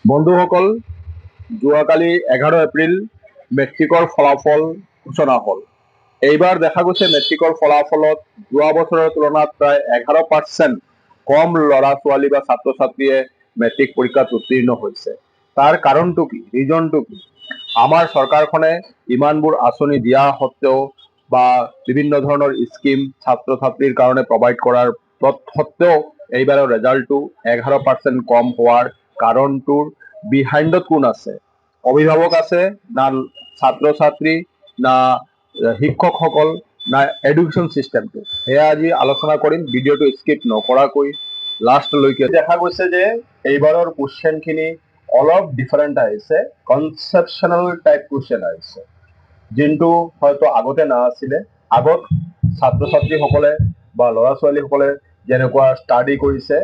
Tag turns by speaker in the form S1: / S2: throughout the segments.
S1: বন্ধুসকল, যোৱাকালি 11 এপ্ৰিল মেট্ৰিকৰ ফলাফল ঘোষণা হ'ল। এইবাৰ দেখা গৈছে মেট্ৰিকৰ ফলাফলত যোৱা বছৰৰ তুলনাত প্ৰায় 11% কম ল'ৰা ছোৱালী বা ছাত্ৰ ছাত্ৰীয়ে মেট্ৰিক পৰীক্ষাত উত্তীৰ্ণ হৈছে। তাৰ কাৰণটো কি, ৰিজনটো কি? আমাৰ চৰকাৰখনে ইমানবোৰ আঁচনি দিয়া সত্ত্বেও বা বিভিন্ন ধৰণৰ স্কিম ছাত্ৰ ছাত্ৰীৰ কাৰণে প্ৰভাইড কৰাৰ সত্ত্বেও এইবাৰৰ ৰেজাল্টটো 11% কম হোৱাৰ কাৰণটোৰ বিহাইণ্ডত কোন আছে? অভিভাৱক আছে না ছাত্ৰ ছাত্ৰী না শিক্ষকসকল না এডুকেশ্যন চিষ্টেমটো? সেয়া আজি আলোচনা কৰিম। ভিডিঅ'টো স্কিপ নকৰাকৈ লাষ্টলৈকে। দেখা গৈছে যে এইবাৰৰ কুৱেশ্যনখিনি অলপ ডিফাৰেণ্ট আহিছে, কনচেপচনেল টাইপ কুৱেশ্যন আহিছে, যোনটো হয়তো আগতে নাছিলে। আগত ছাত্ৰ ছাত্ৰীসকলে বা ল'ৰা ছোৱালীসকলে যেনেকুৱা ষ্টাডি কৰিছে,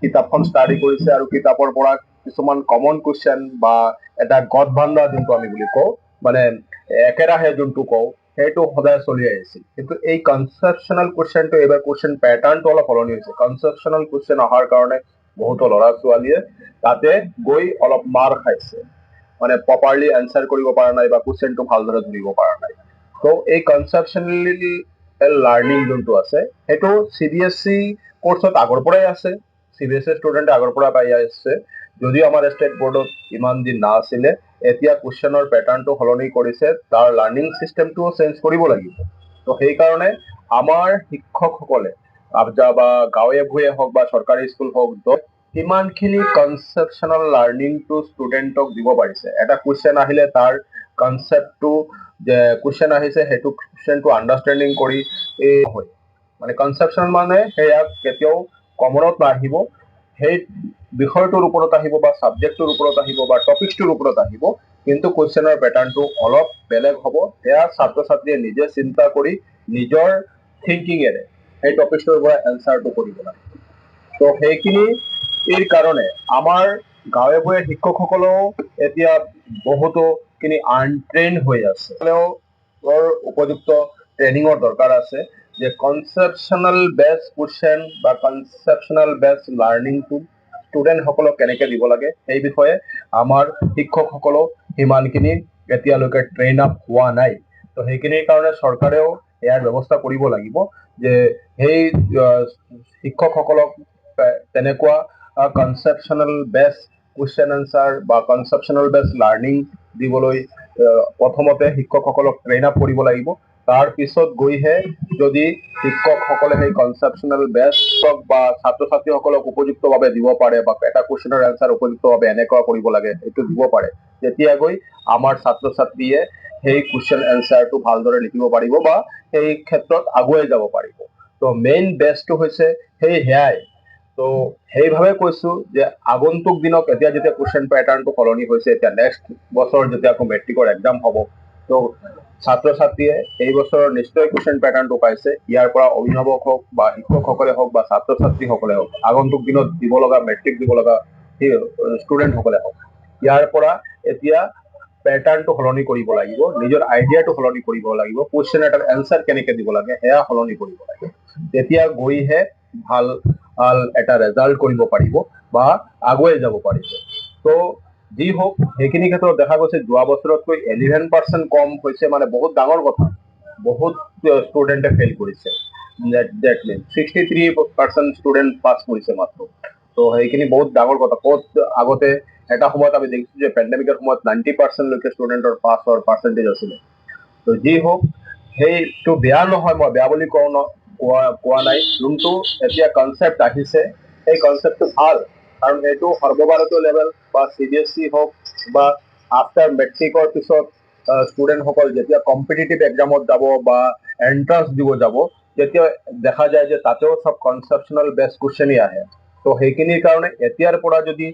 S1: কিতাপখন ষ্টাডি কৰিছে আৰু কিতাপৰ পৰা কিছুমান কমন কুৱেশ্যন বা এটা গড বান্ধা যোনটো আমি বুলি কওঁ, মানে একেৰাহে যোনটো কওঁ, সেইটো সদায় চলি আহিছিল। কিন্তু এই কনচেপচনেল কুৱেশ্যনটো এইবাৰ কুৱেশ্যন পেটাৰ্ণটো অলপ সলনি হৈছে। কনচেপচনেল কুৱেশ্যন অহাৰ কাৰণে বহুতো ল'ৰা ছোৱালীয়ে তাতে গৈ অলপ মাৰ খাইছে, মানে প্ৰপাৰলি এনচাৰ কৰিব পৰা নাই বা কুৱেশ্যনটো ভালদৰে ধৰিব পৰা নাই। তো এই কনচেপচনেল লাৰ্ণিং যোনটো আছে সেইটো CBSE কোৰ্চত আগৰ পৰাই আছে, CBSE ষ্টুডেণ্টে আগৰ পৰা পাই আছে। যদিও আমাৰ ষ্টেট বোৰ্ডত ইমান দিন নাছিলে, এতিয়া কুৱেশ্যনৰ পেটাৰ্ণটো সলনি কৰিছে, তাৰ লাৰ্ণিং চিষ্টেমটোও চেঞ্জ কৰিব লাগিব। তো সেইকাৰণে আমাৰ শিক্ষকসকলে বা গাঁৱে ভূঞে হওক বা চৰকাৰী স্কুল হওক, কিমানখিনি কনচেপচনেল লাৰ্ণিংটো ষ্টুডেণ্টক দিব পাৰিছে। এটা কুৱেশ্যন আহিলে তাৰ কনচেপ্টটো যে কুৱেশ্যন আহিছে সেইটো কুৱেশ্যনটো আণ্ডাৰষ্টেণ্ডিং কৰি হয়, মানে কনচেপচন মানে সেয়া কেতিয়াও কমনত নাহিব, সেই বিষয়টোৰ ওপৰত আহিব বা ছাবজেক্টটোৰ ওপৰত আহিব বা টপিকটোৰ ওপৰত আহিব, কিন্তু কুৱেশ্যনৰ পেটাৰ্ণটো অলপ বেলেগ হ'ব। সেয়া ছাত্ৰ ছাত্ৰীয়ে নিজে চিন্তা কৰি নিজৰ থিংকিঙেৰে সেই টপিকটোৰ পৰা এনচাৰটো কৰিব লাগে। তো সেইখিনিৰ কাৰণে আমাৰ গাঁৱে ভূঞে শিক্ষকসকলেও এতিয়া বহুতোখিনি আনট্ৰেইন হৈ আছে, উপযুক্ত ট্ৰেইনিঙৰ দৰকাৰ আছে যে কনচেপচনেল বেছ কুৱেশ্যন বা কনচেপচনেল বেছ লাৰ্ণিংটো ষ্টুডেণ্টসকলক কেনেকৈ দিব লাগে, সেই বিষয়ে আমাৰ শিক্ষকসকলেও সিমানখিনি এতিয়ালৈকে ট্ৰেইন আপ হোৱা নাই। তো সেইখিনিৰ কাৰণে চৰকাৰেও ইয়াৰ ব্যৱস্থা কৰিব লাগিব যে সেই শিক্ষকসকলক তেনেকুৱা কনচেপচনেল বেছ কুৱেশ্যন এনচাৰ বা কনচেপচনেল বেছ লাৰ্ণিং দিবলৈ প্ৰথমতে শিক্ষকসকলক ট্ৰেইন আপ কৰিব লাগিব। তাৰ পিছত গৈহে যদি শিক্ষকসকলে সেই কনচেপচনেল বেছক বা ছাত্ৰ ছাত্ৰীসকলক উপযুক্তভাৱে দিব পাৰে বা এটা কুৱেশ্যনৰ এনচাৰ উপযুক্তভাৱে এনেকুৱা কৰিব লাগে এইটো দিব পাৰে, তেতিয়া গৈ আমাৰ ছাত্ৰ ছাত্ৰীয়ে সেই কুৱেশ্যন এনচাৰটো ভালদৰে লিখিব পাৰিব বা সেই ক্ষেত্ৰত আগুৱাই যাব পাৰিব। তো মেইন বেছটো হৈছে সেয়াই। তো সেইভাৱে কৈছো যে আগন্তুক দিনক এতিয়া যেতিয়া কুৱেশ্যন পেটাৰ্ণটো সলনি হৈছে, এতিয়া নেক্সট বছৰ যেতিয়া আকৌ মেট্ৰিকৰ এক্সাম হ'ব, তো ছাত্ৰ ছাত্ৰীয়ে এই বছৰৰ নিশ্চয় কুৱেশ্যন পেটাৰ্ণটো পাইছে। ইয়াৰ পৰা অভিভাৱক হওক বা শিক্ষকসকলে হওক বা ছাত্ৰ ছাত্ৰীসকলে হওক, আগন্তুক দিনত দিব লগা মেট্ৰিক দিব লগা ষ্টুডেণ্টসকলে হওক, ইয়াৰ পৰা এতিয়া পেটাৰ্ণটো সলনি কৰিব লাগিব, নিজৰ আইডিয়াটো সলনি কৰিব লাগিব, কুৱেশ্যন এটাৰ এনচাৰ কেনেকৈ দিব লাগে সেয়া সলনি কৰিব লাগে। তেতিয়া গৈহে ভাল এটা ৰেজাল্ট কৰিব পাৰিব বা আগুৱাই যাব পাৰিব। তো যি হওক, সেইখিনি ক্ষেত্ৰত দেখা গৈছে যোৱা বছৰতকৈ 11% কম হৈছে, মানে বহুত ডাঙৰ কথা। বহুত ষ্টুডেণ্টে ফেইল কৰিছে, 63% ষ্টুডেণ্ট পাছ কৰিছে মাত্ৰ। তো সেইখিনি বহুত ডাঙৰ কথা। ক'ত আগতে এটা সময়ত আমি দেখিছো যে পেণ্ডেমিকৰ সময়ত 90%লৈকে ষ্টুডেণ্টৰ পাছৰ পাৰ্চেণ্টেজ আছিলে। তো যি হওক, সেইটো বেয়া নহয়, মই বেয়া বুলি কোৱা নাই। যোনটো এতিয়া কনচেপ্ট আহিছে সেই কনচেপ্টটো ভাল, কাৰণ এইটো সৰ্বভাৰতীয় লেভেল বা CBSE হওক বা আফটাৰ মেট্ৰিকৰ পিছত ষ্টুডেণ্টসকল যেতিয়া কম্পিটিটিভ এক্সামত যাব বা এণ্ট্ৰান্স দিব যাব, তেতিয়া দেখা যায় যে তাতেও চব কনচেপচনেল বেছ কুৱেশ্যনেই আহে। তো সেইখিনিৰ কাৰণে এতিয়াৰ পৰা যদি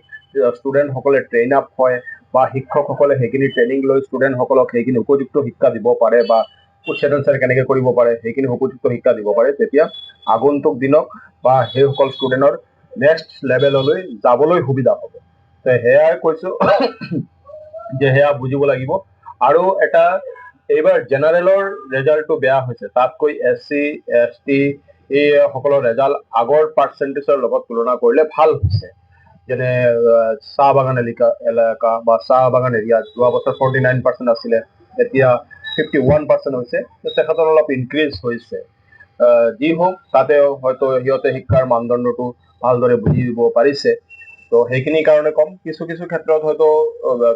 S1: ষ্টুডেণ্টসকলে ট্ৰেইন আপ হয় বা শিক্ষকসকলে সেইখিনি ট্ৰেইনিং লৈ ষ্টুডেণ্টসকলক সেইখিনি উপযুক্ত শিক্ষা দিব পাৰে বা কুৱেশ্যন এনচাৰ কেনেকৈ কৰিব পাৰে সেইখিনি উপযুক্ত শিক্ষা দিব পাৰে, তেতিয়া আগন্তুক দিনক বা সেইসকল ষ্টুডেণ্টৰ নেক্সট লেভেললৈ যাবলৈ সুবিধা হ'ব। তো সেয়াই কৈছো যে সেয়া বুজিব লাগিব। আৰু এটা, এইবাৰ জেনাৰেলৰ ৰেজাল্টটো বেয়া হৈছে, তাতকৈ SC ST এই সকলৰ ৰেজাল্ট আগৰ পাৰ্চেণ্টেজৰ লগত তুলনা কৰিলে ভাল হৈছে। যেনে চাহ বাগান এলেকা বা চাহ বাগান এৰিয়াত যোৱা বছৰ 49% আছিলে, এতিয়া 51% হৈছে। তেখেতৰ অলপ ইনক্ৰিজ হৈছে। যি হওক, তাতে হয়তো সিহঁতে শিক্ষাৰ মানদণ্ডটো ভালদৰে বুজিব পাৰিছে। তো সেইখিনি কাৰণে কম। কিছু কিছু ক্ষেত্ৰত হয়তো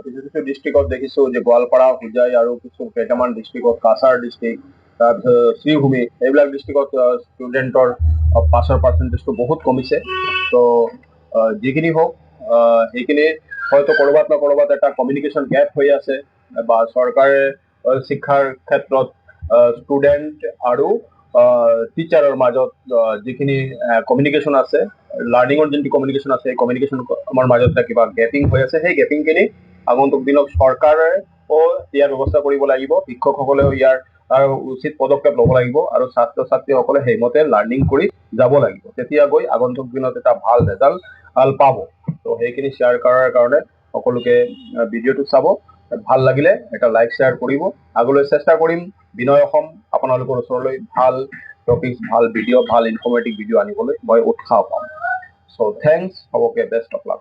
S1: কিছু কিছু ডিষ্ট্ৰিক্টত দেখিছো যে গোৱালপাৰা, হোজাই আৰু কিছু কেইটামান ডিষ্ট্ৰিক্টত, কাছাৰ ডিষ্ট্ৰিক্ট, তাৰপিছত শ্ৰীভূমি, এইবিলাক ডিষ্ট্ৰিক্টত ষ্টুডেণ্টৰ পাছৰ পাৰ্চেণ্টেজটো বহুত কমিছে। তো যিখিনি হওক, সেইখিনি হয়তো ক'ৰবাত না ক'ৰবাত এটা কমিউনিকেশ্যন গেপ হৈ আছে, বা চৰকাৰে শিক্ষাৰ ক্ষেত্ৰত ষ্টুডেণ্ট আৰু টিচাৰৰ মাজত যিখিনি কমিউনিকেশ্যন আছে, লাৰ্ণিঙৰ যোনটো কমিউনিকেশ্যন আছে, সেই কমিউনিকেশ্যনৰ মাজত এটা কিবা গেপিং হৈ আছে। সেই গেপিংখিনি আগন্তুক দিনত চৰকাৰে ইয়াৰ ব্যৱস্থা কৰিব লাগিব, শিক্ষকসকলেও ইয়াৰ উচিত পদক্ষেপ ল'ব লাগিব, আৰু ছাত্ৰ ছাত্ৰীসকলে সেইমতে লাৰ্ণিং কৰি যাব লাগিব। তেতিয়া গৈ আগন্তুক দিনত এটা ভাল ৰেজাল্ট পাব। তো সেইখিনি শ্বেয়াৰ কৰাৰ কাৰণে সকলোকে ভিডিঅ'টো চাব, ভাল লাগিলে এটা লাইক শ্বেয়াৰ কৰিব। আগলৈ চেষ্টা কৰিম বিনয় অসম আপোনালোকৰ ওচৰলৈ ভাল টপিক, ভাল ভিডিঅ', ভাল ইনফৰ্মেটিভ ভিডিঅ' আনিবলৈ মই উৎসাহ পাম। চ' থেংকছ, সবকে বেষ্ট অফ লাক।